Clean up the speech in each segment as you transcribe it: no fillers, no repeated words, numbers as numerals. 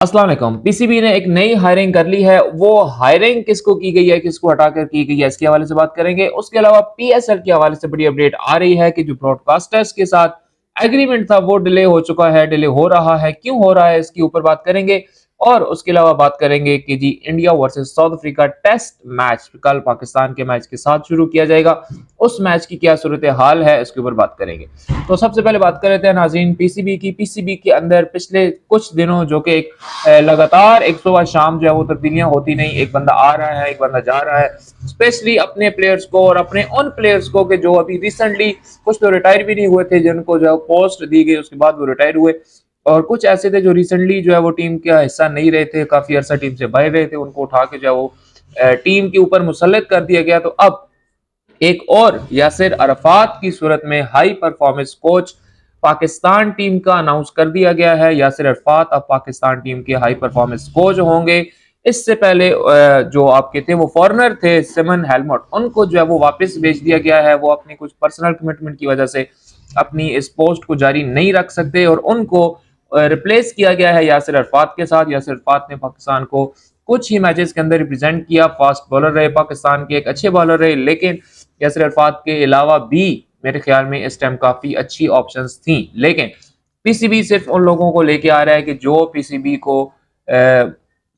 अस्सलाम वालेकुम। पीसीबी ने एक नई हायरिंग कर ली है। वो हायरिंग किसको की गई है, किसको हटाकर की गई है, इसके हवाले से बात करेंगे। उसके अलावा पीएसएल के हवाले से बड़ी अपडेट आ रही है कि जो ब्रॉडकास्टर्स के साथ एग्रीमेंट था वो डिले हो चुका है, डिले हो रहा है, क्यों हो रहा है इसके ऊपर बात करेंगे। और उसके अलावा बात करेंगे कि जी India versus South Africa test match कल पाकिस्तान के मैच के साथ शुरू किया जाएगा। उस मैच की क्या सूरत हाल है इसके ऊपर बात करेंगे। तो सबसे पहले बात कर लेते हैं नाज़रीन पीसीबी की। पीसीबी के अंदर पिछले कुछ दिनों जो कि एक लगातार एक सुबह शाम जो है वो तब्दीलियां होती नहीं, एक बंदा आ रहा है, एक बंदा जा रहा है, स्पेशली अपने प्लेयर्स को और अपने उन प्लेयर्स को कि जो अभी रिसेंटली कुछ तो रिटायर भी नहीं हुए थे, जिनको जो है पोस्ट दी गई उसके बाद वो रिटायर हुए, और कुछ ऐसे थे जो रिसेंटली जो है वो टीम का हिस्सा नहीं रहे थे, काफी अरसा टीम से बाहर रहे थे, उनको उठा के जो है वो टीम के ऊपर मुसल्लत कर दिया गया। तो अब एक और यासिर अरफात की सूरत में high performance coach Pakistan team का अनाउंस कर दिया गया है। यासिर अरफात अब पाकिस्तान टीम के हाई परफॉर्मेंस कोच होंगे। इससे पहले जो आपके थे वो फॉरनर थे सिमन हेलमट, उनको जो है वो वापस भेज दिया गया है। वो अपनी कुछ पर्सनल कमिटमेंट की वजह से अपनी इस पोस्ट को जारी नहीं रख सकते और उनको रिप्लेस किया गया है यासिर अरफात के साथ। यासिर अरफात ने पाकिस्तान को कुछ ही मैचेस के अंदर रिप्रेजेंट किया, फास्ट बॉलर रहे, पाकिस्तान के एक अच्छे बॉलर रहे, लेकिन यासिर अरफात के अलावा भी मेरे ख्याल में इस टाइम काफी अच्छी ऑप्शंस थी। लेकिन पीसीबी सिर्फ उन लोगों को लेके आ रहा है कि जो पीसीबी को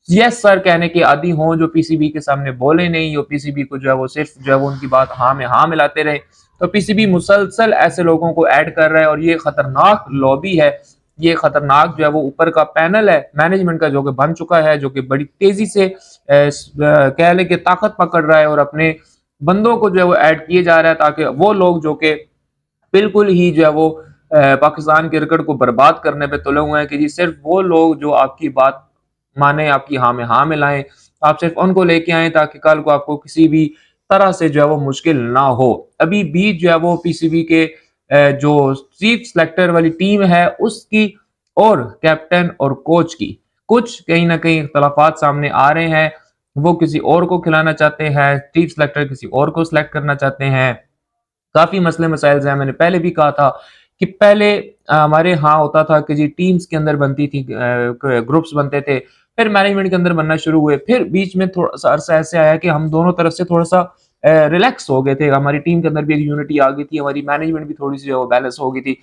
यस सर कहने के आदी हों, जो पीसीबी के सामने बोले नहीं, जो पीसीबी को जो है वो सिर्फ जो है वो उनकी बात हाँ में हाँ मिलाते रहे। तो पीसीबी मुसलसल ऐसे लोगों को ऐड कर रहा है और ये खतरनाक लॉबी है, ये खतरनाक जो है वो ऊपर का पैनल है मैनेजमेंट का, जो कि बन चुका है, जो कि बड़ी तेजी से कह ले कि ताकत पकड़ रहा है और अपने बंदों को जो है वो ऐड किए जा रहा है, ताकि वो लोग जो कि बिल्कुल ही जो है वो पाकिस्तान क्रिकेट को बर्बाद करने पे तुले हुए हैं, कि जी सिर्फ वो लोग जो आपकी बात माने, आपकी हाँ में हाँ मिलाएं, आप सिर्फ उनको लेके आए ताकि कल को आपको किसी भी तरह से जो है वो मुश्किल ना हो। अभी भी जो है वो पीसीबी के जो चीफ सेलेक्टर वाली टीम है उसकी और कैप्टन और कोच की कुछ कहीं ना कहीं इख्तलाफात सामने आ रहे हैं। वो किसी और को खिलाना चाहते हैं, चीफ सेलेक्टर किसी और को सिलेक्ट करना चाहते हैं, काफी मसले मसाइल हैं। मैंने पहले भी कहा था कि पहले हमारे यहाँ होता था कि जी टीम्स के अंदर बनती थी, ग्रुप्स बनते थे, फिर मैनेजमेंट के अंदर बनना शुरू हुए, फिर बीच में थोड़ा सा अरसा ऐसे आया कि हम दोनों तरफ से थोड़ा सा रिलैक्स हो गए थे, हमारी टीम के अंदर भी एक यूनिटी आ गई थी, हमारी मैनेजमेंट भी थोड़ी सी जो बैलेंस हो गई थी।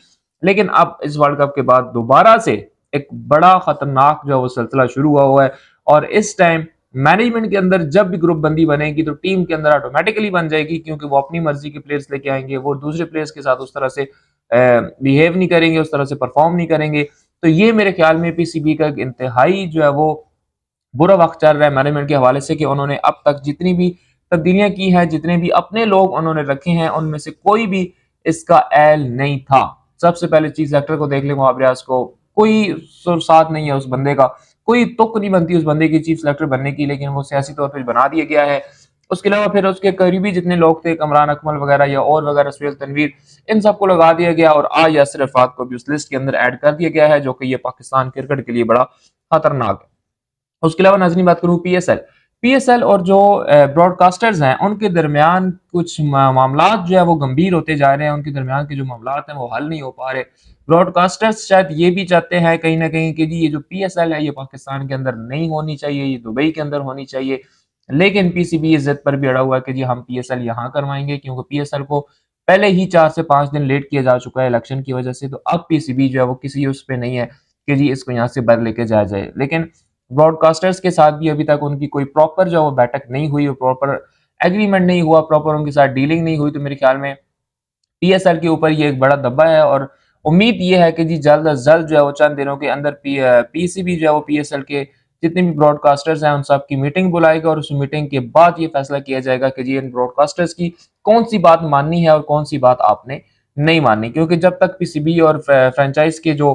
लेकिन अब इस वर्ल्ड कप के बाद दोबारा से एक बड़ा खतरनाक जो है वो सिलसिला शुरू हुआ है, और इस टाइम मैनेजमेंट के अंदर जब भी ग्रुप बंदी बनेगी तो टीम के अंदर ऑटोमेटिकली बन जाएगी, क्योंकि वो अपनी मर्जी के प्लेयर्स लेके आएंगे, वो दूसरे प्लेयर्स के साथ उस तरह से बिहेव नहीं करेंगे, उस तरह से परफॉर्म नहीं करेंगे। तो ये मेरे ख्याल में पीसीबी का इंतहाई जो है वो बुरा वक्त चल रहा है मैनेजमेंट के हवाले से, कि उन्होंने अब तक जितनी भी तब्दीलियां की हैं, जितने भी अपने लोग उन्होंने रखे हैं, उनमें से कोई भी इसका एल नहीं था। सबसे पहले चीफ सेलेक्टर को देख लें, मुहावरे को कोई साथ नहीं है उस बंदे का, कोई तुक नहीं बनती उस बंदे की चीफ सेलेक्टर बनने की, लेकिन वो सियासी तौर पर बना दिया गया है। उसके अलावा फिर उसके करीबी जितने लोग थे, कमरान अकमल वगैरह या और वगैरह, सुहेल तनवीर, इन सबको लगा दिया गया और आज यासिर अरफात को भी उस लिस्ट के अंदर ऐड कर दिया गया है, जो कि ये पाकिस्तान क्रिकेट के लिए बड़ा खतरनाक है। उसके अलावा नाज़रीन बात करूँ पीएसएल, पीएसएल और जो ब्रॉडकास्टर्स हैं उनके दरमियान कुछ मामलात जो है वो गंभीर होते जा रहे हैं, उनके दरमियान के जो मामलात हैं वो हल नहीं हो पा रहे। ब्रॉडकास्टर्स शायद ये भी चाहते हैं कहीं ना कहीं कि जी ये जो पीएसएल है ये पाकिस्तान के अंदर नहीं होनी चाहिए, ये दुबई के अंदर होनी चाहिए, लेकिन पीसीबी इस जिद पर भी अड़ा हुआ है कि जी हम पीएसएल यहाँ करवाएंगे, क्योंकि पीएसएल को पहले ही 4 से 5 दिन लेट किया जा चुका है इलेक्शन की वजह से। तो अब पीसीबी जो है वो किसी उस पे नहीं है कि जी इसको यहाँ से बाहर लेके जाया जाए। लेकिन ब्रॉडकास्टर्स के साथ भी अभी तक उनकी कोई प्रॉपर जो वो बैठक नहीं हुई, प्रॉपर एग्रीमेंट नहीं हुआ, प्रॉपर उनके साथ डीलिंग नहीं हुई। तो मेरे ख्याल में पीएसएल के ऊपर ये एक बड़ा दब्बा है और उम्मीद ये है कि जी जल्द अज जल्द जो है वो चंद दिनों के अंदर पीसीबी जो है वो पीएसएल के जितने भी ब्रॉडकास्टर्स हैं उन सब की मीटिंग बुलाएगा और उस मीटिंग के बाद ये फैसला किया जाएगा कि जी इन ब्रॉडकास्टर्स की कौन सी बात माननी है और कौन सी बात आपने नहीं माननी। क्योंकि जब तक पीसीबी और फ्रेंचाइज के जो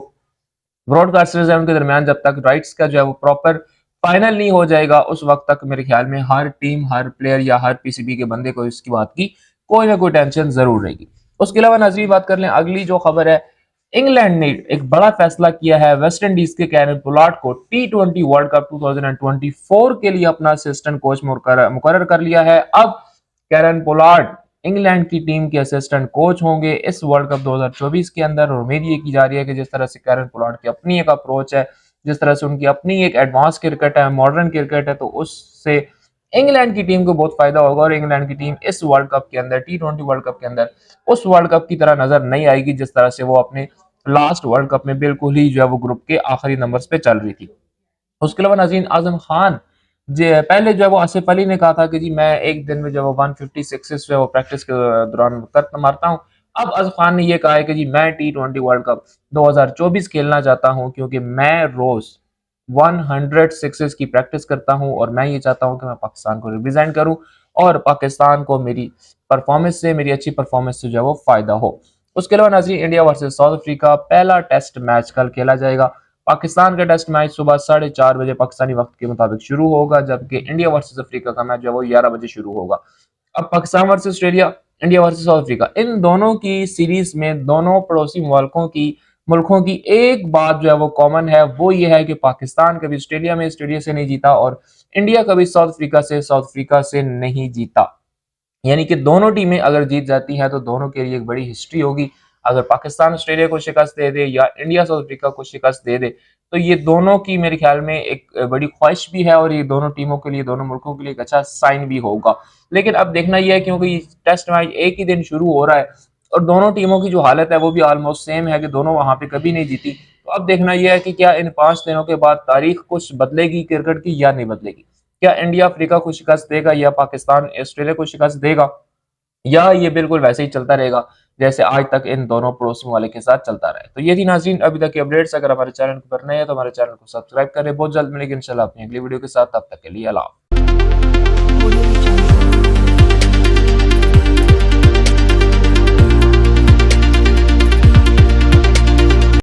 ब्रॉडकास्टर्स हैं उनके दरमियान जब तक राइट्स का जो है वो प्रॉपर फाइनल नहीं हो जाएगा, उस वक्त तक मेरे ख्याल में हर टीम, हर प्लेयर या हर पीसीबी के बंदे को इसकी बात की कोई ना कोई टेंशन जरूर रहेगी। उसके अलावा नाजरीन बात कर लें अगली जो खबर है, इंग्लैंड ने एक बड़ा फैसला किया है, वेस्ट इंडीज के कैरन पोलार्ड को टी20 वर्ल्ड कप 2024 के लिए अपना असिस्टेंट कोच मुकर्रर कर लिया है। अब कैरन पोलार्ड इंग्लैंड की टीम के असिस्टेंट कोच होंगे इस वर्ल्ड कप 2024 के अंदर, और उम्मीद ये की जा रही है कि जिस तरह से कैरन पोलार्ड की अपनी एक अप्रोच है, जिस तरह से उनकी अपनी एक एडवांस क्रिकेट है, मॉडर्न क्रिकेट है, तो उससे इंग्लैंड की टीम को बहुत फायदा होगा और इंग्लैंड की टीम इस वर्ल्ड कप के अंदर, टी20 वर्ल्ड कप के अंदर उस वर्ल्ड कप की तरह नजर नहीं आएगी जिस तरह से वो अपने लास्ट वर्ल्ड कप में बिल्कुल ही जो है वो ग्रुप के आखिरी नंबर्स पे चल रही थी। उसके अलावा नाज़रीन, आज़म खान पहले जो है वो आसिफ अली ने कहा था कि जी मैं एक दिन में जो है वो 150 सिक्सेस जो है वो प्रैक्टिस के दौरान कर मारता हूँ। अब आज़म खान ने ये कहा है कि जी मैं टी20 वर्ल्ड कप 2024 खेलना चाहता हूँ क्योंकि मैं रोज 100 सिक्सेस की प्रैक्टिस करता हूँ और मैं ये चाहता हूँ कि मैं पाकिस्तान को रिप्रेजेंट करूँ और पाकिस्तान को मेरी परफॉर्मेंस से, मेरी अच्छी परफॉर्मेंस से जो है वो फायदा हो। उसके अलावा नाज़रीन, इंडिया वर्सेस साउथ अफ्रीका पहला टेस्ट मैच कल खेला जाएगा। पाकिस्तान का टेस्ट मैच सुबह 4:30 बजे पाकिस्तानी वक्त के मुताबिक शुरू होगा, जबकि इंडिया वर्सेस अफ्रीका का मैच जो है वो 11 बजे शुरू होगा। अब Pakistan versus Australia, India versus South Africa, इन दोनों की सीरीज में दोनों पड़ोसी मुल्कों की एक बात जो है वो कॉमन है, वो ये है कि पाकिस्तान कभी ऑस्ट्रेलिया से नहीं जीता और इंडिया कभी साउथ अफ्रीका से नहीं जीता। यानी कि दोनों टीमें अगर जीत जाती हैं तो दोनों के लिए एक बड़ी हिस्ट्री होगी। अगर पाकिस्तान ऑस्ट्रेलिया को शिकस्त दे दे या इंडिया साउथ अफ्रीका को शिकस्त दे दे, तो ये दोनों की मेरे ख्याल में एक बड़ी ख्वाहिश भी है और ये दोनों टीमों के लिए, दोनों मुल्कों के लिए एक अच्छा साइन भी होगा। लेकिन अब देखना यह है, क्योंकि टेस्ट मैच एक ही दिन शुरू हो रहा है और दोनों टीमों की जो हालत है वो भी ऑलमोस्ट सेम है कि दोनों वहां पे कभी नहीं जीती। तो अब देखना यह है कि क्या इन 5 दिनों के बाद तारीख कुछ बदलेगी क्रिकेट की या नहीं बदलेगी। क्या इंडिया अफ्रीका को शिकस्त देगा या पाकिस्तान ऑस्ट्रेलिया को शिकस्त देगा, या ये बिल्कुल वैसे ही चलता रहेगा जैसे आज तक इन दोनों पड़ोसी वाले के साथ चलता रहा है। तो ये थी नाज़रीन अभी तक की अपडेट्स। अगर हमारे चैनल पर नए हैं तो हमारे चैनल को सब्सक्राइब करें। बहुत जल्द मिलेंगे इंशाल्लाह अपनी अगली वीडियो के साथ। तब तक के लिए अल्लाह हाफ़िज़।